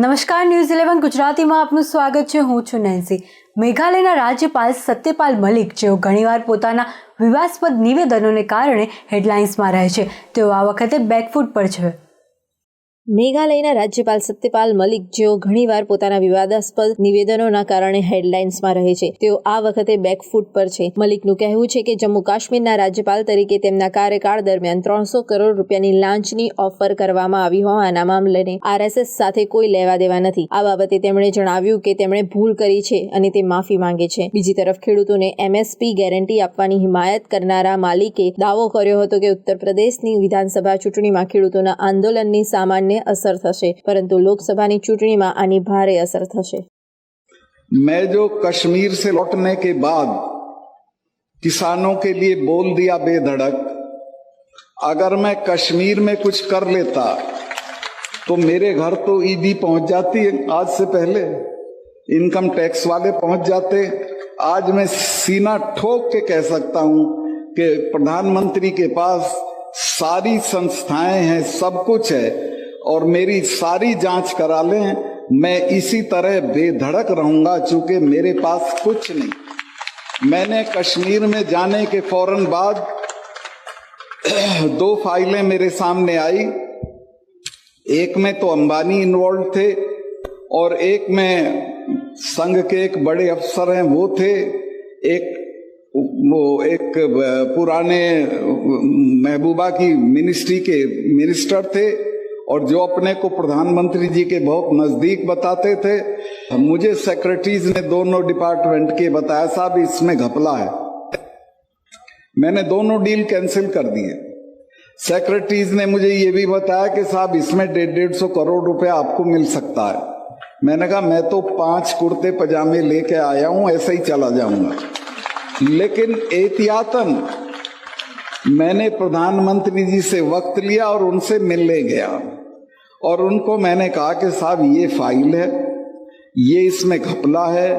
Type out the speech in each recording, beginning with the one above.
નમસ્કાર, ન્યૂઝ 11 ગુજરાતીમાં આપનું સ્વાગત છે. હું છું નેન્સી. મેઘાલયના રાજ્યપાલ સત્યપાલ મલિક, જેઓ ઘણીવાર પોતાના વિવાદાસ્પદ નિવેદનોને કારણે હેડલાઇન્સમાં રહે છે, તેઓ આ વખતે બેકફૂટ પર છે. મેઘાલયના રાજ્યપાલ સત્યપાલ મલિક, જેઓ ઘણીવાર પોતાના વિવાદાસ્પદ નિવેદનોના કારણે હેડલાઇન્સમાં રહે છે, તેઓ આ વખતે બેકફૂટ પર છે. મલિકનું કહેવું છે કે જમ્મુ કાશ્મીરના રાજ્યપાલ તરીકે તેમના કાર્યકાળ દરમિયાન 300 કરોડ રૂપિયાની લાંચની ઓફર કરવામાં આવી હોવાના મામલાને આરએસએસ સાથે કોઈ લેવા દેવા નથી. આ બાબતે તેમણે જણાવ્યું કે તેમણે ભૂલ કરી છે અને તે માફી માંગે છે. બીજી તરફ ખેડૂતોને એમએસપી ગેરંટી આપવાની હિમાયત કરનારા માલિકે દાવો કર્યો હતો કે ઉત્તર પ્રદેશની વિધાનસભા ચૂંટણીમાં ખેડૂતોના આંદોલનની સામાન્ય असर થશે, परंतु लोकसभा चूंटनी में आनी भारे असर थशे. मैं जो कश्मीर से लौटने के बाद किसानों के लिए बोल दिया बेधड़क, अगर मैं कश्मीर में कुछ कर लेता तो मेरे घर तो ईडी पहुंच जाती है. आज से पहले इनकम टैक्स वाले पहुंच जाते. आज मैं सीना ठोक के कह सकता हूं कि प्रधानमंत्री के पास सारी संस्थाएं हैं, सब कुछ है और मेरी सारी जांच करा लें, मैं इसी तरह बेधड़क रहूंगा, चूंकि मेरे पास कुछ नहीं. मैंने कश्मीर में जाने के फौरन बाद 2 फाइलें मेरे सामने आई. एक में तो अंबानी इन्वॉल्व थे और एक में संघ के एक बड़े अफसर हैं वो थे. एक पुराने महबूबा की मिनिस्ट्री के मिनिस्टर थे और जो अपने को प्रधानमंत्री जी के बहुत नजदीक बताते थे. मुझे सेक्रेटरीज ने दोनों डिपार्टमेंट के बताया, साहब इसमें घपला है. मैंने दोनों डील कैंसिल कर दिए. सेक्रेटरीज ने मुझे ये भी बताया कि साहब इसमें 150 करोड़ रुपया आपको मिल सकता है. मैंने कहा मैं तो 5 कुर्ते पजामे लेके आया हूं, ऐसे ही चला जाऊंगा. लेकिन एहतियातन मैंने प्रधानमंत्री जी से वक्त लिया और उनसे मिलने गया और उनको मैंने कहा कि साहब ये फाइल है, ये इसमें घपला है,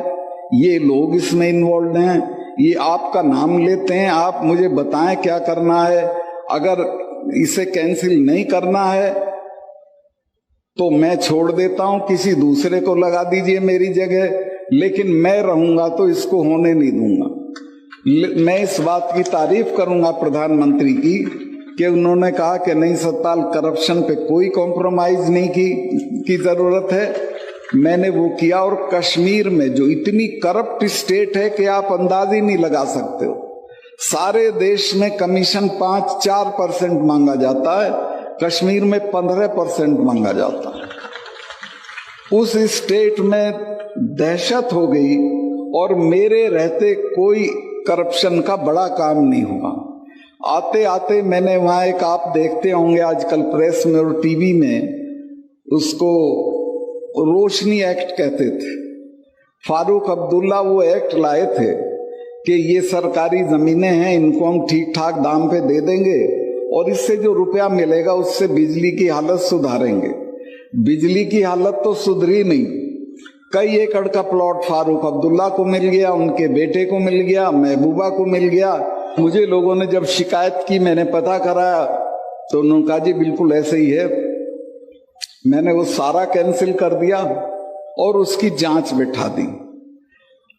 ये लोग इसमें इन्वॉल्व हैं, ये आपका नाम लेते हैं, आप मुझे बताएं क्या करना है. अगर इसे कैंसिल नहीं करना है तो मैं छोड़ देता हूं, किसी दूसरे को लगा दीजिए मेरी जगह, लेकिन मैं रहूंगा तो इसको होने नहीं दूंगा. मैं इस बात की तारीफ करूंगा प्रधानमंत्री की कि उन्होंने कहा कि नहीं सत्ताल, करप्शन पे कोई कॉम्प्रोमाइज नहीं की जरूरत है. मैंने वो किया और कश्मीर में जो इतनी करप्ट स्टेट है कि आप अंदाज ही नहीं लगा सकते हो. सारे देश में कमीशन 5-4% मांगा जाता है, कश्मीर में 15% मांगा जाता है. उस स्टेट में दहशत हो गई और मेरे रहते कोई करप्शन का बड़ा काम नहीं हुआ. आते आते मैंने वहां एक, आप देखते होंगे आजकल प्रेस में और टीवी में, उसको रोशनी एक्ट कहते थे. फारूक अब्दुल्ला वो एक्ट लाए थे कि ये सरकारी जमीनें हैं, इनको हम ठीक ठाक दाम पे दे देंगे और इससे जो रुपया मिलेगा उससे बिजली की हालत सुधारेंगे. बिजली की हालत तो सुधरी नहीं. कई एकड़ का प्लॉट फारूक अब्दुल्ला को मिल गया, उनके बेटे को मिल गया, महबूबा को मिल गया. मुझे लोगों ने जब शिकायत की, मैंने पता कराया तो उन्होंने कहा जी बिल्कुल ऐसे ही है. मैंने वो सारा कैंसिल कर दिया और उसकी जांच बिठा दी.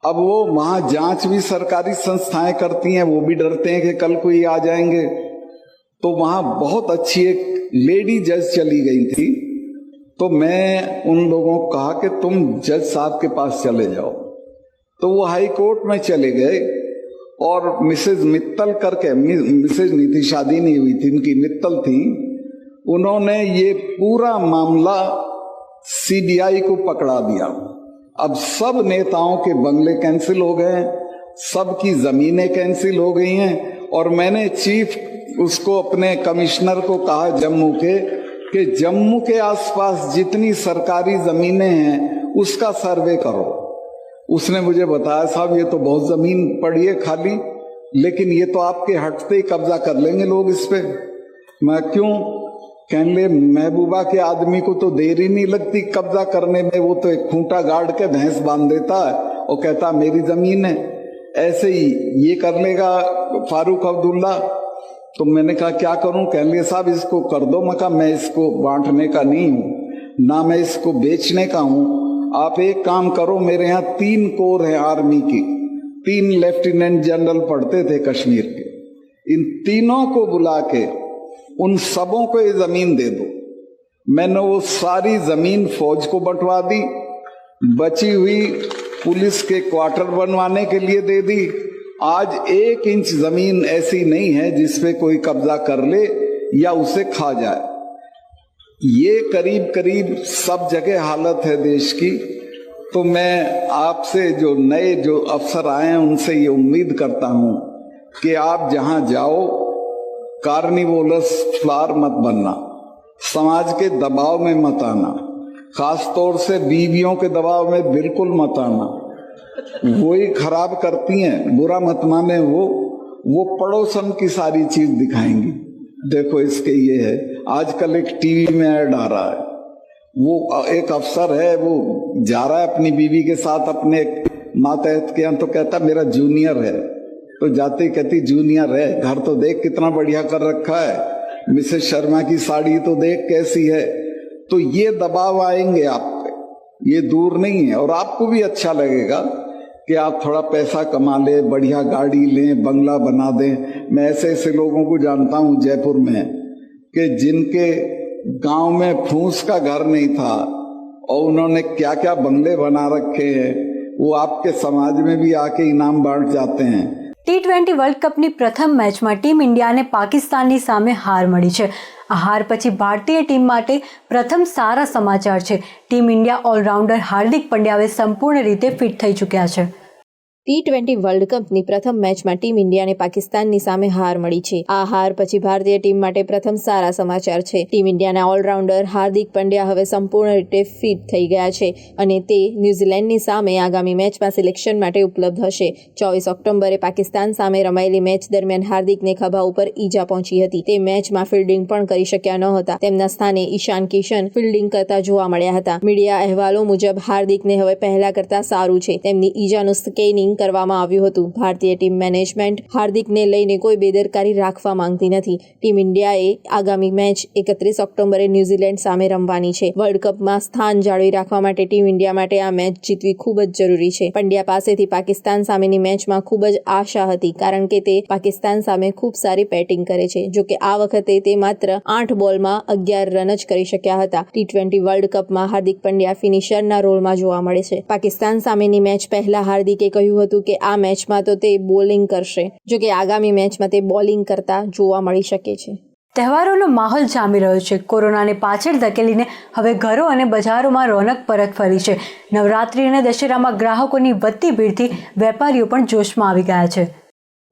अब वो वहां जांच भी सरकारी संस्थाएं करती हैं, वो भी डरते हैं कि कल कोई आ जाएंगे. तो वहां बहुत अच्छी एक लेडी जज चली गई थी. तो मैं उन लोगों को कहा कि तुम जज साहब के पास चले जाओ. तो वो हाई कोर्ट में चले गए और मिसेज मित्तल करके, मिसेज नहीं थी, शादी नहीं हुई थी, इनकी मित्तल थी, उन्होंने ये पूरा मामला सीबीआई को पकड़ा दिया. अब सब नेताओं के बंगले कैंसिल हो गए हैं, सबकी जमीनें कैंसिल हो गई हैं. और मैंने चीफ उसको, अपने कमिश्नर को कहा जम्मू के, कि जम्मू के आसपास जितनी सरकारी जमीनें हैं उसका सर्वे करो. उसने मुझे बताया साहब ये तो बहुत जमीन पड़ी है खाली, लेकिन ये तो आपके हटते ही कब्जा कर लेंगे लोग इस पे. मैं क्यों? कहने ले महबूबा के आदमी को तो देर ही नहीं लगती कब्जा करने में, वो तो एक खूंटा गाड़ के भैंस बांध देता है और कहता मेरी जमीन है. ऐसे ही ये कर लेगा फारूक अब्दुल्ला. तो मैंने कहा क्या करूं? कहने साहब इसको कर दो. मैं कहा मैं इसको बांटने का नहीं हूं, ना मैं इसको बेचने का हूं। आप एक काम करो, मेरे यहाँ 3 कोर है आर्मी की, 3 लेफ्टिनेंट जनरल पढ़ते थे कश्मीर के, इन तीनों को बुला के उन सबों को ये जमीन दे दो। मैंने वो सारी जमीन फौज को बंटवा दी, बची हुई पुलिस के क्वार्टर बनवाने के लिए दे दी। आज 1 इंच जमीन ऐसी नहीं है जिसपे कोई कब्जा कर ले या उसे खा जाए। ये करीब करीब सब जगह हालत है देश की। तो मैं आपसे जो नए जो अफसर आए हैं उनसे ये उम्मीद करता हूं कि आप जहां जाओ कार्निवोलस फ्लावर मत बनना, समाज के दबाव में मत आना, खास तौर से बीवियों के दबाव में बिल्कुल मत आना। वही खराब करती हैं, बुरा मत माने। वो पड़ोसन की सारी चीज दिखाएंगी। देखो इसके ये है, आजकल एक टीवी में ऐड आ रहा है, वो एक अफसर है, वो जा रहा है अपनी बीवी के साथ अपने मातहत के यहाँ, तो कहता मेरा जूनियर है। तो जाते ही कहती जूनियर है, घर तो देख कितना बढ़िया कर रखा है, मिसेस शर्मा की साड़ी तो देख कैसी है। तो ये दबाव आएंगे आप पे, ये दूर नहीं है। और आपको भी अच्छा लगेगा कि आप थोड़ा पैसा कमा ले, बढ़िया गाड़ी लें, बंगला बना दें। मैं ऐसे ऐसे लोगों को जानता हूं जयपुर में कि जिनके गांव में फूस का घर नहीं था और उन्होंने क्या क्या बंगले बना रखे हैं, वो आपके समाज में भी आके इनाम बांट जाते हैं। T20 વર્લ્ડ કપની પ્રથમ મેચમાં ટીમ ઇન્ડિયાને પાકિસ્તાનની સામે હાર મળી છે। આ હાર પછી ભારતીય ટીમ માટે પ્રથમ સારા સમાચાર છે। Team India allrounder Hardik Pandya હવે સંપૂર્ણ રીતે ફિટ થઈ ચૂક્યા છે। T20 વર્લ્ડ કપની પ્રથમ મેચમાં ટીમ ઇન્ડિયાને પાકિસ્તાનની સામે હાર મળી છે। આ હાર પછી ભારતીય ટીમ માટે પ્રથમ સારા સમાચાર છે। ટીમ ઇન્ડિયાના ઓલરાઉન્ડર હાર્દિક પંડ્યા હવે સંપૂર્ણ રીતે ફિટ થઈ ગયા છે અને તે ન્યૂઝીલેન્ડની સામે આગામી મેચમાં સિલેક્શન માટે ઉપલબ્ધ હશે। 24 ઓક્ટોબરે પાકિસ્તાન સામે રમાયેલી મેચ દરમિયાન હાર્દિકને ખભા ઉપર ઈજા પહોંચી હતી। તે મેચમાં ફિલ્ડિંગ પણ કરી શક્યા ન હતા। તેમના સ્થાને ઈશાન કિશન ફિલ્ડિંગ કરતા જોવા મળ્યા હતા। મીડિયા અહેવાલો મુજબ હાર્દિકને હવે પહેલા કરતા સારું છે। તેમની ઈજાનું સ્કેનિંગ કરવામાં આવ્યું હતું। ભારતીય ટીમ મેનેજમેન્ટ હાર્દિકને લઈને કોઈ બેદરકારી રાખવા માંગતી નથી। ટીમ ઇન્ડિયાએ આગામી મેચ 31 ઓક્ટોબરે ન્યૂઝીલેન્ડ સામે રમવાની છે। વર્લ્ડ કપમાં સ્થાન જાળવી રાખવા માટે ટીમ ઇન્ડિયા માટે આ મેચ જીતવી ખૂબ જ જરૂરી છે। પંડ્યા પાસેથી પાકિસ્તાન સામેની મેચમાં ખૂબ જ આશા હતી કારણ કે તે પાકિસ્તાન સામે ખૂબ સારી બેટિંગ કરે છે। જો કે આ વખતે તે માત્ર 8 બોલમાં 11 રન જ કરી શક્યા હતા। T20 વર્લ્ડ કપમાં હાર્દિક પંડ્યા ફિનિશરના રોલમાં જોવા મળે છે। પાકિસ્તાન સામેની મેચ પહેલા હાર્દિકે કહ્યું હતું કે આ મેચમાં તો તે બોલિંગ કરશે, જો કે આગામી મેચમાં તે બોલિંગ કરતા જોવા મળી શકે છે। તહેવારોનો માહોલ જામી રહ્યો છે। કોરોનાને પાછળ ધકેલીને હવે ઘરો અને બજારોમાં રોનક પરત ફરી છે। નવરાત્રી અને દશેરામાં ગ્રાહકોની વધતી ભીડથી વેપારીઓ પણ જોશમાં આવી ગયા છે।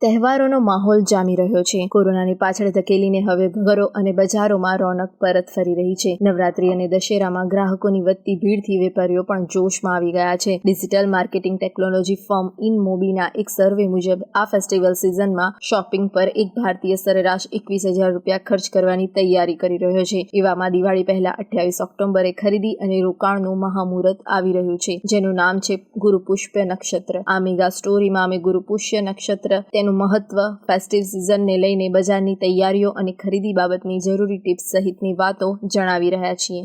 તહેવારોનો માહોલ જામી રહ્યો છે। કોરોનાની પાછળ ધકેલીને હવે ઘરો અને બજારોમાં રોનક પરત ફરી રહી છે। નવરાત્રી અને દશેરામાં ગ્રાહકોની વધતી ભીડથી વેપારીઓ પણ જોશમાં આવી ગયા છે। ડિજિટલ માર્કેટિંગ ટેકનોલોજી ફર્મ ઇનમોબીના એક સર્વે મુજબ આ ફેસ્ટિવલ સિઝનમાં શોપિંગ પર એક ભારતીય સરેરાશ 21,000 રૂપિયા ખર્ચ કરવાની તૈયારી કરી રહ્યો છે। એવામાં દિવાળી પહેલા 28 ઓક્ટોબરે ખરીદી અને રોકાણનું મહામુહૂર્ત આવી રહ્યું છે, જેનું નામ છે ગુરુપુષ્ય નક્ષત્ર। આ મેગા સ્ટોરીમાં અમે ગુરુપુષ્ય નક્ષત્ર, તેનું મહત્વ, ફેસ્ટિવ સિઝનને લઈને બજારની તૈયારીઓ અને ખરીદી બાબતની જરૂરી ટિપ્સ સહિતની વાતો જણાવી રહ્યા છીએ।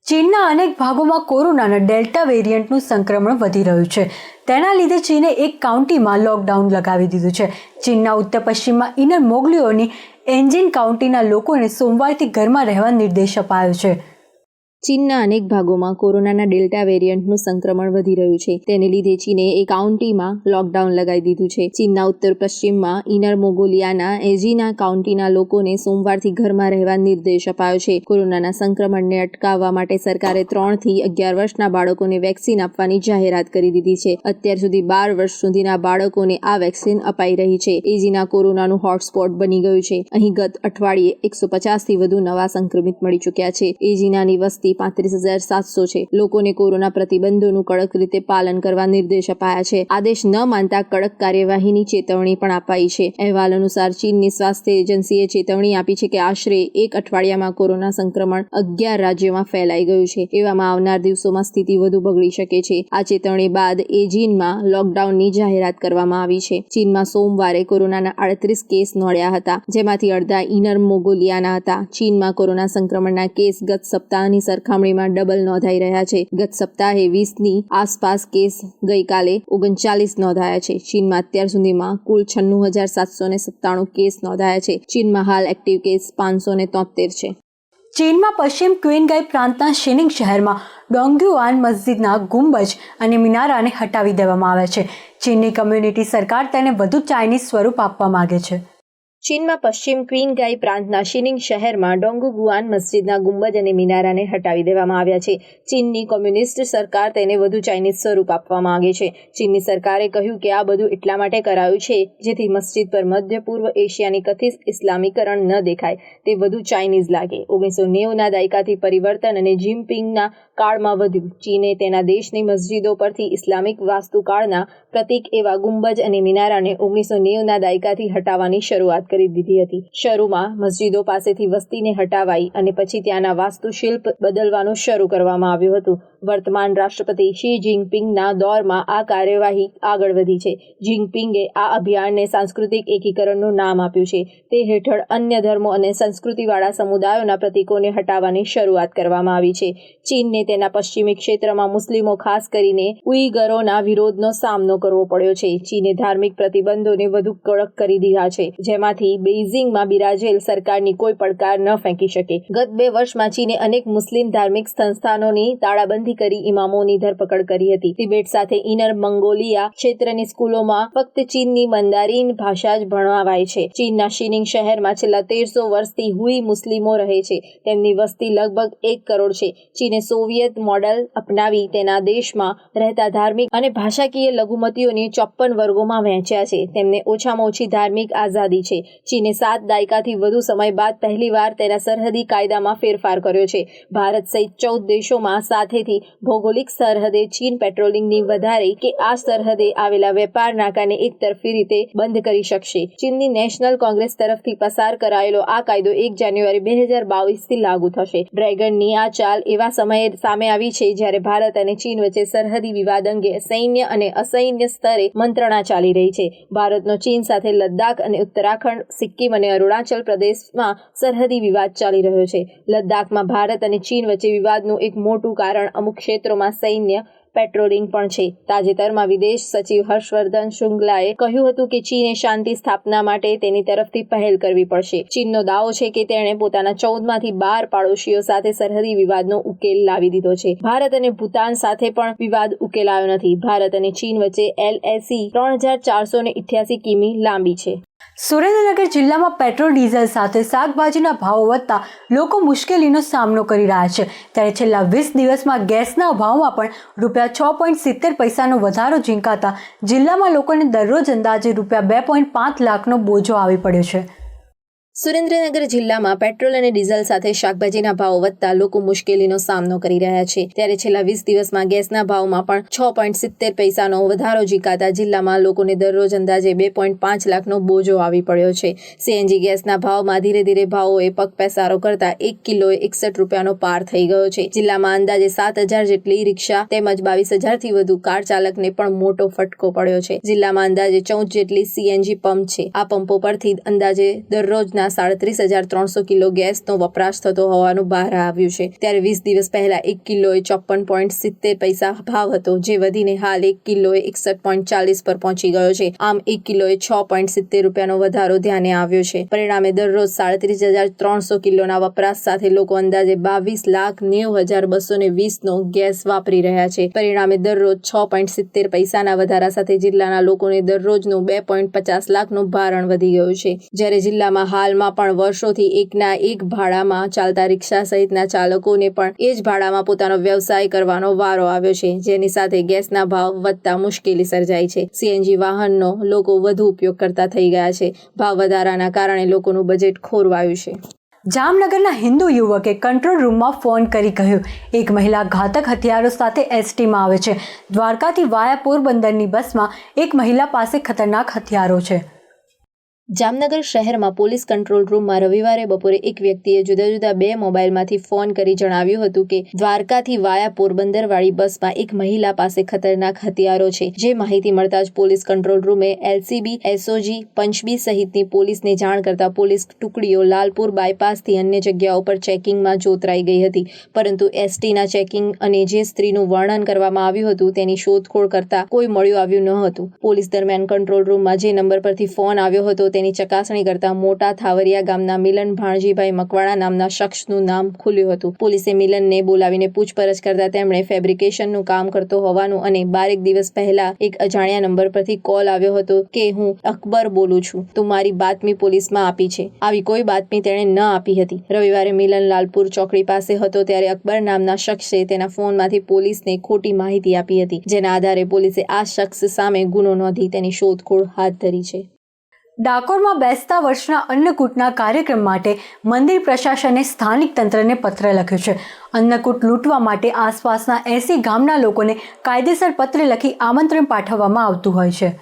ચીનના અનેક ભાગોમાં કોરોનાના ડેલ્ટા વેરિયન્ટનું સંક્રમણ વધી રહ્યું છે। તેના લીધે ચીને એક કાઉન્ટીમાં લોકડાઉન લગાવી દીધું છે। ચીનના ઉત્તર પશ્ચિમમાં ઇનર મોગલીઓની એન્જિન કાઉન્ટીના લોકોને સોમવારથી ઘરમાં રહેવા નિર્દેશ અપાયો છે। ચીનના અનેક ભાગોમાં કોરોનાના ડેલ્ટા વેરિયન્ટનું સંક્રમણ વધી રહ્યું છે। તેને લીધે ચીને એક કાઉન્ટીમાં લોકડાઉન લગાવી દીધું છે। ચીનના ઉત્તર પશ્ચિમમાં ઇનર મોગોલિયાના એજીના કાઉન્ટીના લોકોને સોમવારથી ઘરમાં રહેવા નિર્દેશ અપાયો છે। કોરોનાના સંક્રમણને અટકાવવા માટે સરકારે 3 થી 11 વર્ષના બાળકોને વેક્સિન આપવાની જાહેરાત કરી દીધી છે। અત્યાર સુધી 12 વર્ષ સુધીના બાળકોને આ વેક્સિન અપાઈ રહી છે। એજીના કોરોનાનું હોટસ્પોટ બની ગયું છે। અહીં ગત અઠવાડિયે 150થી વધુ નવા સંક્રમિત મળી ચૂક્યા છે। એજીનાની વસ્તી 35,700 છે। લોકોને કોરોના પ્રતિબંધોનું કડક રીતે પાલન કરવા નિર્દેશ અપાયા છે। આદેશ ન માનતા કડક કાર્યવાહીની ચેતવણી પણ અપાઈ છે। અહેવાલ અનુસાર ચીનની સ્વાસ્થ્ય એજન્સીએ ચેતવણી આપી છે કે આશરે એક અઠવાડિયામાં કોરોના સંક્રમણ 11 રાજ્યોમાં ફેલાઈ ગયું છે। એવામાં આવનાર દિવસોમાં સ્થિતિ વધુ બગડી શકે છે। આ ચેતવણી બાદ ચીનમાં લોકડાઉનની જાહેરાત કરવામાં આવી છે। ચીનમાં સોમવારે કોરોનાના 38 કેસ નોંધાયા હતા, જેમાંથી અડધા ઇનર મોગોલિયાના હતા। ચીનમાં કોરોના સંક્રમણના કેસ ગત સપ્તાહની સરખામણીમાં સરખામણીમાં ડબલ નોંધાઈ રહ્યા છે. ગત સપ્તાહે 20ની આસપાસ કેસ ગઈકાલે 39 નોંધાયા છે. ચીનમાં અત્યાર સુધીમાં કુલ 96,797 કેસ નોંધાયા છે. ચીનમાં હાલ એક્ટિવ કેસ 573 છે. ચીનમાં પશ્ચિમ ક્વિનગાઈ પ્રાંતના શિનિંગ શહેરમાં ડોંગ્યુઆન મસ્જિદના ગુંબજ અને મિનારાને હટાવી દેવામાં આવ્યા છે. ચીનની કમ્યુનિટી સરકાર તેને વધુ ચાઇનીઝ સ્વરૂપ આપવા માંગે છે. ચીનમાં પશ્ચિમ ક્વિનગાઈ પ્રાંતના શિનિંગ શહેરમાં ડોંગુગુઆન મસ્જિદના ગુંબજ અને મિનારાને હટાવી દેવામાં આવ્યા છે. ચીનની કોમ્યુનિસ્ટ સરકાર તેને વધુ ચાઇનીઝ સ્વરૂપ આપવા માંગે છે. ચીનની સરકારે કહ્યું કે આ બધું એટલા માટે કરાયું છે જેથી મસ્જિદ પર મધ્ય પૂર્વ એશિયાની કથિત ઇસ્લામીકરણ ન દેખાય, તે વધુ ચાઇનીઝ લાગે. 1990ના દાયકાથી પરિવર્તન અને જિનપિંગના કાળમાં વધ્યું. ચીને તેના દેશની મસ્જિદો પરથી ઇસ્લામિક વાસ્તુકાળના પ્રતીક એવા ગુંબજ અને મિનારાને 1990ના દાયકાથી હટાવવાની શરૂઆત કરી દીધી હતી. શરૂમાં મસ્જિદો પાસેથી વસ્તીને હટાવાઈ અને પછી ત્યાંના વાસ્તુશિલ્પ બદલવાનું શરૂ કરવામાં આવ્યું હતું. વર્તમાન રાષ્ટ્રપતિ શી જિનપિંગના દોરમાં આ કાર્યવાહી આગળ વધી છે. જિનપિંગે આ અભિયાનને સાંસ્કૃતિક એકીકરણનું નામ આપ્યું છે. તે હેઠળ અન્ય ધર્મો અને સંસ્કૃતિવાળા સમુદાયોના પ્રતીકોને હટાવવાની શરૂઆત કરવામાં આવી છે. ચીનને તેના પશ્ચિમી ક્ષેત્રમાં મુસ્લિમો ખાસ કરીને ઉઈગરોના વિરોધનો સામનો કરવો પડ્યો છે. ચીને ધાર્મિક પ્રતિબંધોને વધુ કડક કરી દીધા છે, જેમાંથી બેઇઝિંગમાં બિરાજેલ સરકારની કોઈ પડકાર ન ફેંકી શકે. ગત 2 વર્ષમાં ચીને અનેક મુસ્લિમ ધાર્મિક સંસ્થાનોની તાળાબંધી કરી ઇમામોની ધરપકડ કરી હતી. તિબેટ સાથે ઇનર મંગોલિયા ક્ષેત્રની સ્કૂલોમાં ફક્ત ચીનની મંદારિન ભાષા જ ભણવાય છે. ચીનના શિનિંગ શહેરમાં છેલ્લા 1300 વર્ષથી હુઈ મુસ્લિમો રહે છે. તેમની વસ્તી લગભગ 1 કરોડ છે. ચીને સોવિયત મોડલ અપનાવી તેના દેશમાં રહેતા ધાર્મિક અને ભાષાકીય લઘુમતીઓને 54 વર્ગોમાં વહેંચ્યા છે. તેમને ઓછામાં ઓછી ધાર્મિક આઝાદી છે. ચીને 7 દાયકાથી વધુ સમય બાદ પહેલીવાર તેના સરહદી કાયદામાં ફેરફાર કર્યો છે. ભારત સહિત 14 દેશોમાં સાથેથી ભૌગોલિક સરહદે ચીન પેટ્રોલિંગની વધારી કે આ સરહદે આવેલા વેપાર નાકાને એકતરફી રીતે બંધ કરી શકશે. ચીનની નેશનલ કોંગ્રેસ તરફથી પસાર કરાયેલો આ કાયદો 1 જાન્યુઆરી 2022થી લાગુ થશે. ડ્રેગનની આ ચાલ એવા સમયે સામે આવી છે જ્યારે ભારત અને ચીન વચ્ચે સરહદી વિવાદ અંગે સૈન્ય અને અસૈન્ય સ્તરે મંત્રણા ચાલી રહી છે. ભારતનો ચીન સાથે લદ્દાખ અને ઉત્તરાખંડ, સિક્કિમ અને અરુણાચલ પ્રદેશમાં સરહદી વિવાદ ચાલી રહ્યો છે. લદ્દાખમાં ભારત અને ચીન વચ્ચે વિવાદનું એક મોટું કારણ અમુક ક્ષેત્રોમાં સૈન્ય પેટ્રોલિંગ પણ છે. તાજેતરમાં વિદેશ સચિવ હર્ષવર્ધન શ્રુંગલાએ કહ્યું હતું કે ચીને શાંતિ સ્થાપના માટે તેની તરફથી પહેલ કરવી પડશે. ચીનનો દાવો છે કે તેણે પોતાના 14માંથી 12 પાડોશીઓ સાથે સરહદી વિવાદનો ઉકેલ લાવી દીધો છે. ભારત અને ભૂતાન સાથે પણ વિવાદ ઉકેલાયો નથી. ભારત અને ચીન વચ્ચે LAC 3488 કિમી લાંબી છે. સુરેન્દ્રનગર જિલ્લામાં પેટ્રોલ ડીઝલ સાથે શાકભાજીના ભાવો વધતા લોકો મુશ્કેલીનો સામનો કરી રહ્યા છે. ત્યારે છેલ્લા 20 દિવસમાં ગેસના ભાવમાં પણ ₹6.70 વધારો ઝીંકાતા જિલ્લામાં લોકોને દરરોજ અંદાજે ₹2.5 લાખનો બોજો આવી પડ્યો છે. સુરેન્દ્રનગર જિલ્લામાં પેટ્રોલ અને ડીઝલ સાથે શાકભાજીના ભાવ વધતા લોકો મુશ્કેલીનો સામનો કરી રહ્યા છે. ત્યારે છેલ્લા 20 દિવસમાં ગેસના ભાવમાં પણ ₹6.70 વધારો ઝીંકાતા જિલ્લામાં લોકોને દરરોજ અંદાજે ₹2.5 લાખનો બોજો આવી પડ્યો છે. CNG ગેસના ભાવમાં ધીરે ધીરે ભાવોએ પગપેસારો કરતા 1 કિલોએ ₹61 પાર થઈ ગયો છે. જિલ્લામાં અંદાજે 7,000 જેટલી રિક્ષા તેમજ 22,000થી વધુ કાર ચાલકને પણ મોટો ફટકો પડ્યો છે. જિલ્લામાં અંદાજે 14 જેટલી CNG પંપ છે. આ પંપો પરથી અંદાજે દરરોજના 37,300 કિલો ગેસનો વપરાશ થતો હોવાનું બહાર આવ્યું છે. ત્યારે 20 દિવસ પહેલા 1 કિલોએ ₹54.70 ભાવ હતો, જે વધીને હાલ 1 કિલોએ ₹61.40 પર પહોંચી ગયો છે. આમ 1 કિલોએ ₹6.70 વધારો ધ્યાને આવ્યો છે. પરિણામે દરરોજ 37,300 કિલોના વપરાશ સાથે લોકો અંદાજે 22,90,220નો ગેસ વાપરી રહ્યા છે. પરિણામે દરરોજ ₹6.70 વધારા સાથે જિલ્લાના લોકોને દરરોજનું 2.50 લાખનું ભારણ વધી ગયું છે. જ્યારે જિલ્લામાં હાલમાં પણ વર્ષોથી એકના એક ભાડામાં ચાલતા રિક્ષા સહિતના ચાલકોને પણ એ જ ભાડામાં પોતાનો વ્યવસાય કરવાનો વારો આવ્યો છે, જેની સાથે ગેસના ભાવ વધતા મુશ્કેલી સર્જાઈ છે. CNG વાહનનો લોકો વધુ ઉપયોગ કરતા થઈ ગયા છે. ભાવ વધારાના કારણે લોકોનું બજેટ ખોરવાયું છે. જામનગરના હિન્દુ યુવકે કંટ્રોલ રૂમમાં ફોન કરી કહ્યું, એક મહિલા ઘાતક હથિયારો સાથે STમાં આવે છે. દ્વારકાથી વાયા પોરબંદરની બસમાં એક મહિલા પાસે ખતરનાક હથિયારો છે. જામનગર શહેરમાં પોલીસ કંટ્રોલ રૂમમાં રવિવારે બપોરે એક વ્યક્તિએ જુદા જુદા 2 મોબાઈલમાંથી ફોન કરી જણાવ્યું હતું કે દ્વારકાથી વાયા પોરબંદરવાળી બસમાં એક મહિલા પાસે ખતરનાક હથિયારો છે. જે માહિતી મળતા જ પોલીસ કંટ્રોલ રૂમે LCB, SOG, પંચબી સહિતની પોલીસને જાણ કરતા પોલીસ ટુકડીઓ લાલપુર બાયપાસથી અન્ય જગ્યાઓ પર ચેકિંગમાં જોતરાઈ ગઈ હતી. પરંતુ STના ચેકિંગ અને જે સ્ત્રીનું વર્ણન કરવામાં આવ્યું હતું તેની શોધખોળ કરતા કોઈ મળ્યું આવ્યું ન હતું. પોલીસ દરમિયાન કંટ્રોલ રૂમમાં જે નંબર પરથી ફોન આવ્યો હતો તેની ચકાસણી કરતા મોટા થાવરિયા ગામના મિલન ભાણજીભાઈ મકવાણા નામના શખ્સનું નામ ખુલ્યું હતું. પોલીસે મિલનને બોલાવીને પૂછપરછ કરતા તેમણે ફેબ્રિકેશનનું કામ કરતો હોવાનું અને 12 દિવસ પહેલા એક અજાણ્યા નંબર પરથી કોલ આવ્યો હતો કે હું અકબર બોલું છું, તો મારી બાતમી પોલીસમાં આપી છે. આવી કોઈ બાતમી તેણે ન આપી હતી. રવિવારે મિલન લાલપુર ચોકડી પાસે હતો ત્યારે અકબર નામના શખ્સે તેના ફોનમાંથી પોલીસને ખોટી માહિતી આપી હતી, જેના આધારે પોલીસે આ શખ્સ સામે ગુનો નોંધી તેની શોધખોળ હાથ ધરી છે. ડાકોરમાં બેસતા વર્ષના અન્નકૂટના કાર્યક્રમ માટે મંદિર પ્રશાસને સ્થાનિક તંત્રને પત્ર લખ્યો છે. અન્નકૂટ લૂંટવા માટે આસપાસના 80 ગામના લોકોને કાયદેસર પત્ર લખી આમંત્રણ પાઠવવામાં આવતું હોય છે.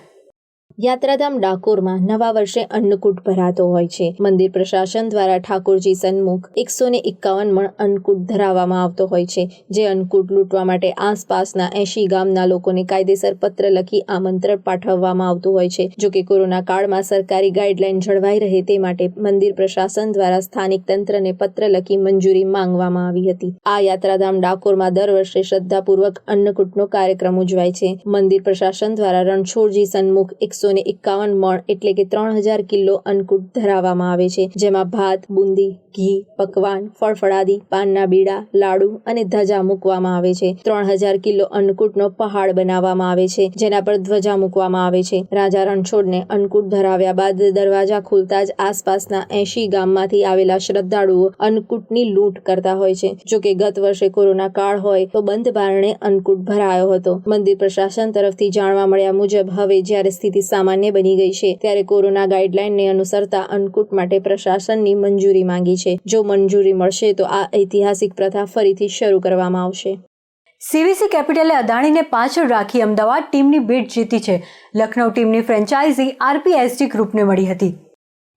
યાત્રાધામ ડાકોરમાં નવા વર્ષે અન્નકૂટ ભરાતો હોય છે. મંદિર પ્રશાસન દ્વારા ઠાકોરજી સન્મુખ 151 મણ અન્નકૂટ ધરાવવામાં આવતો હોય છે. જે અન્નકૂટ લૂંટવા માટે આસપાસના 80 ગામના લોકોને કાયદેસર પત્ર લખી આમંત્રણ પાઠવવામાં આવતું હોય છે. જોકે કોરોના કાળમાં સરકારી ગાઈડલાઈન જળવાઈ રહે તે માટે મંદિર પ્રશાસન દ્વારા સ્થાનિક તંત્રને પત્ર લખી મંજૂરી માંગવામાં આવી હતી. આ યાત્રાધામ ડાકોરમાં દર વર્ષે શ્રદ્ધાપૂર્વક અન્નકૂટનો કાર્યક્રમ ઉજવાય છે. મંદિર પ્રશાસન દ્વારા રણછોડજી સન્મુખ 151 મણ એટલે કે 3000 કિલો અન્નકૂટ ધરાવવામાં આવે છે. જેમાં ભાત, બુંદી, ઘી, પકવાન, ફળફળાદી, પાનના બીડા, લાડુ અને ધજા મૂકવામાં આવે છે. 3000 કિલો અન્નકૂટનો પહાડ બનાવવામાં આવે છે, જેના પર ધ્વજા મૂકવામાં આવે છે. રાજા રણછોડને અન્નકૂટ ધરાવ્યા બાદ દરવાજા ખુલતા જ આસપાસના 80 ગામમાંથી આવેલા શ્રદ્ધાળુઓ અન્નકૂટની લૂંટ કરતા હોય છે. જોકે ગત વર્ષે કોરોના કાળ હોય તો બંધ બારણે અન્નકૂટ ભરાયો હતો. મંદિર પ્રશાસન તરફથી જાણવા મળ્યા મુજબ હવે જ્યારે સ્થિતિ સામાન્ય બની ગઈ છે ત્યારે કોરોના ગાઈડલાઈનને અનુસરતા અન્નકૂટ માટે પ્રશાસનની મંજૂરી માંગી છે. જો મંજૂરી મળશે તો આ ઐતિહાસિક પ્રથા ફરીથી શરૂ કરવામાં આવશે. CVC કેપિટલે અદાણીને પાછળ રાખી અમદાવાદ ટીમની બીટ જીતી છે. લખનઉ ટીમની ફ્રેન્ચાઇઝી RPSG ગ્રુપને મળી હતી.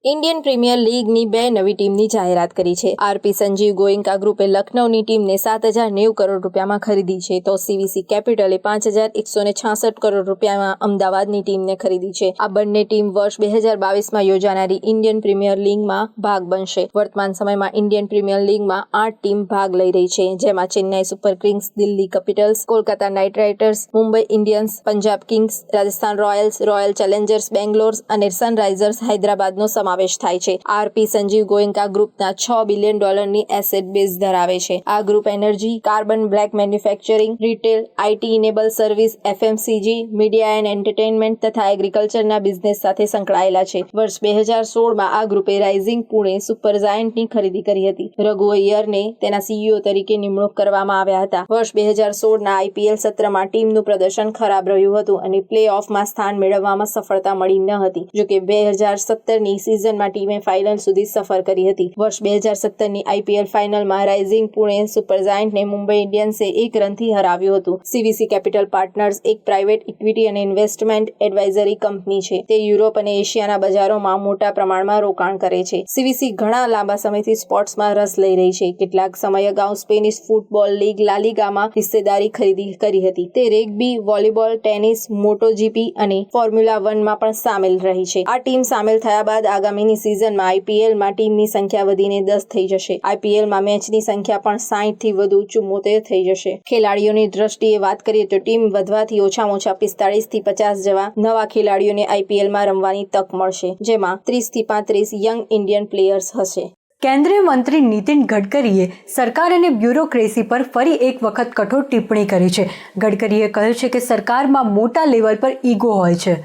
ઇન્ડિયન પ્રીમિયર લીગની 2 નવી ટીમની જાહેરાત કરી છે. RP સંજીવ ગોયંકા ગ્રુપે લખનૌની ટીમને 7,090 કરોડ રૂપિયામાં ખરીદી છે, તો CVC કેપિટલે 5,166 કરોડ રૂપિયામાં અમદાવાદની ટીમને ખરીદી છે. આ બંને ટીમ વર્ષ 2022માં યોજાનારી ઇન્ડિયન પ્રીમિયર લીગમાં ભાગ બનશે. વર્તમાન સમયમાં ઇન્ડિયન પ્રીમિયર લીગમાં 8 ટીમ ભાગ લઈ રહી છે, જેમાં Chennai super Kings, Delhi Capitals, Kolkata night riders, Mumbai Indians, Punjab Kings, Rajasthan Royals, royal Challengers Bangalore અને સનરાઇઝર્સ હૈદરાબાદનો સમાવેશ થાય છે. RP સંજીવ ગોયંકા ગ્રુપના $6 બિલિયન એસેટ બેઝ ધરાવે છે. આ group energy, carbon black manufacturing, retail, IT enable service, FMCG, media and entertainment તથા એગ્રીકલ્ચરના બિઝનેસ સાથે સંકળાયેલા છે. વર્ષ 2016માં આ ગ્રુપે રાઇઝિંગ પુણે સુપર જાયન્ટની ખરીદી કરી હતી. રઘુ અય્યરને તેના CEO તરીકે નિમણૂક કરવામાં આવ્યા હતા. વર્ષ 2016ના IPL સત્રમાં ટીમનું પ્રદર્શન ખરાબ રહ્યું હતું અને પ્લે-ઓફમાં સ્થાન મેળવવામાં સફળતા મળી ન હતી. જોકે 2017ની સિઝનમાં ટીમે ફાઇનલ સુધી સફર કરી હતી. વર્ષ 2017ની IPL ફાઇનલમાં રાઇઝિંગ પુણે સુપર જાયન્ટને મુંબઈ ઇન્ડિયન્સે 1 રનથી હરાવ્યું હતું. CVC કેપિટલ પાર્ટનર્સ એક પ્રાઇવેટ ઇક્વિટી અને ઇન્વેસ્ટમેન્ટ એડવાઇઝરી કંપની છે. તે યુરોપ અને એશિયાના બજારોમાં મોટા પ્રમાણમાં રોકાણ કરે છે. CVC ઘણા લાંબા સમયથી સ્પોર્ટ્સમાં રસ લઈ રહી છે. કેટલાક સમય અગાઉ સ્પેનિશ ફૂટબોલ લીગ લા લીગામાં હિસ્સેદારી ખરીદી કરી હતી. તે રેગ્બી, વોલીબોલ, ટેનિસ, MotoGP અને ફોર્મ્યુલા 1માં પણ સામેલ રહી છે. આ ટીમ સામેલ થયા બાદ આગામીની સિઝનમાં IPLમાં ટીમની સંખ્યા વધીને 10 થઈ જશે. IPLમાં મેચની સંખ્યા પણ 60 થી વધુ 74 થઈ જશે. ખેલાડીઓની દ્રષ્ટિએ વાત કરીએ તો ટીમ વધવાથી ઓછામાં ઓછા 45 થી 50 જેવા નવા ખેલાડીઓને IPLમાં રમવાની તક મળશે, જેમાં 30 થી 35 યંગ ઇન્ડિયન પ્લેયર્સ હશે. કેન્દ્રીય મંત્રી નીતિન ગડકરીએ સરકાર અને બ્યુરોક્રેસી પર ફરી એક વખત કઠોર ટિપ્પણી કરી છે. ગડકરીએ કહ્યું છે કે સરકારમાં મોટા લેવલ પર ઈગો હોય છે.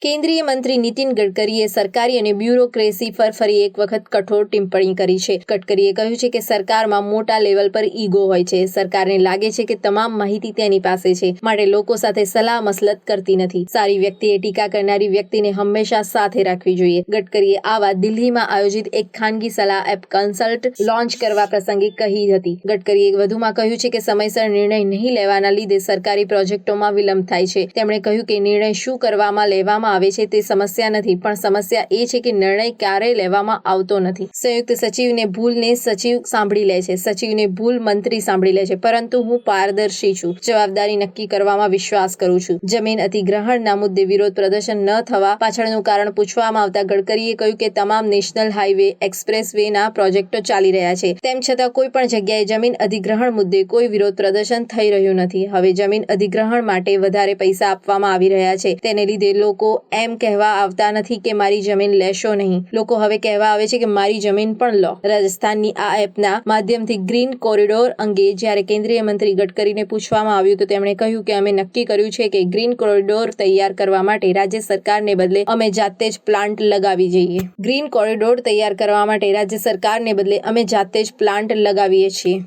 કેન્દ્રીય મંત્રી નીતિન ગડકરીએ સરકારી અને બ્યુરોક્રેસી પર ફરી એક વખત કઠોર ટિપ્પણી કરી છે. ગડકરીએ કહ્યું છે કે સરકારમાં મોટા લેવલ પર ઈગો હોય છે. સરકારને લાગે છે કે તમામ માહિતી તેની પાસે છે, માટે લોકો સાથે સલાહ મસલત કરતી નથી. સારી વ્યક્તિએ ટીકા કરનારી વ્યક્તિને હંમેશા સાથે રાખવી જોઈએ. ગડકરીએ આ વાત દિલ્હીમાં આયોજિત એક ખાનગી સલાહ એપ કન્સલ્ટ લોન્ચ કરવા પ્રસંગે કહી હતી. ગડકરીએ વધુમાં કહ્યું છે કે સમયસર નિર્ણય નહીં લેવાના લીધે સરકારી પ્રોજેક્ટોમાં વિલંબ થાય છે. તેમણે કહ્યું કે નિર્ણય શું કરવામાં લેવામાં લેવામાં આવે છે તે સમસ્યા નથી, પણ સમસ્યા એ છે કે નિર્ણય ક્યારેય લેવામાં આવતો નથી. સંયુક્ત સચિવને ભૂલને સચિવ સાંભળી લે છે, સચિવને ભૂલ મંત્રી સાંભળી લે છે. પરંતુ હું પારદર્શી છું, જવાબદારી નક્કી કરવામાં વિશ્વાસ કરું છું. જમીન અધિગ્રહણના મુદ્દે વિરોધ પ્રદર્શન ન થવા પાછળનું કારણ પૂછવામાં આવતા ગડકરીએ કહ્યું કે તમામ નેશનલ હાઈવે, એક્સપ્રેસ વેના પ્રોજેક્ટો ચાલી રહ્યા છે. તેમ છતાં કોઈ પણ જગ્યાએ જમીન અધિગ્રહણ મુદ્દે કોઈ વિરોધ પ્રદર્શન થઈ રહ્યું નથી. હવે જમીન અધિગ્રહણ માટે વધારે પૈસા આપવામાં આવી રહ્યા છે. તેને લીધે લોકો એમ કહેવા આવતા નથી કે મારી જમીન લેશો નહીં. લોકો હવે કહેવા આવે છે કે મારી જમીન પણ લો. રાજસ્થાનની આ એપના માધ્યમથી ગ્રીન કોરિડોર અંગે જ્યારે કેન્દ્રીય મંત્રી ગડકરીને પૂછવામાં આવ્યું તો તેમણે કહ્યું કે અમે નક્કી કર્યું છે કે ગ્રીન કોરિડોર તૈયાર કરવા માટે રાજ્ય સરકારને બદલે અમે જાતે જ પ્લાન્ટ લગાવી જઈએ. ગ્રીન કોરિડોર તૈયાર કરવા માટે રાજ્ય સરકારને બદલે અમે જાતે જ પ્લાન્ટ લગાવીએ છીએ.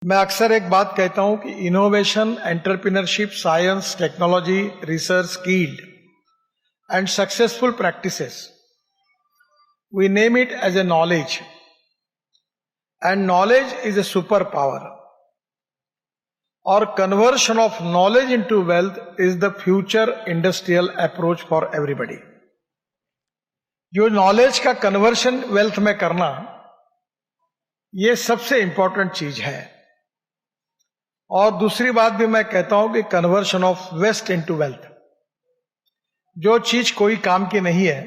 मैं अक्सर एक बात कहता हूं कि innovation, entrepreneurship, science, technology, research, skilled and successful practices, we name it as a knowledge, and knowledge is a superpower. Or conversion of knowledge into wealth is the future industrial approach for everybody. जो knowledge का conversion wealth में करना, ये सबसे important चीज है. और दूसरी बात भी मैं कहता हूं कि conversion of waste into wealth. जो चीज कोई काम की नहीं है,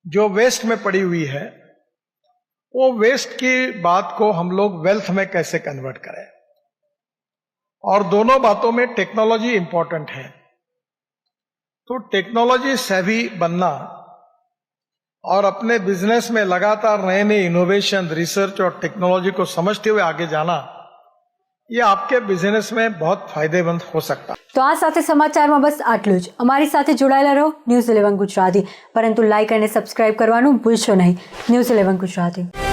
जो वेस्ट में पड़ी हुई है, वो वेस्ट की बात को हम लोग वेल्थ में कैसे कन्वर्ट करें. और दोनों बातों में टेक्नोलॉजी इंपॉर्टेंट है. तो टेक्नोलॉजी सेवी बनना और अपने बिजनेस में लगातार नए नए इनोवेशन, रिसर्च और टेक्नोलॉजी को समझते हुए आगे जाना, ये आपके बिजनेस में बहुत फायदेमंद हो सकता है. તો આ સાથે સમાચારમાં બસ આટલું જ. અમારી સાથે જોડાયેલા રહો ન્યૂઝ 11 ગુજરાતી, પરંતુ લાઇક અને સબસ્ક્રાઇબ કરવાનું ભૂલશો નહીં. ન્યૂઝ 11 ગુજરાતી.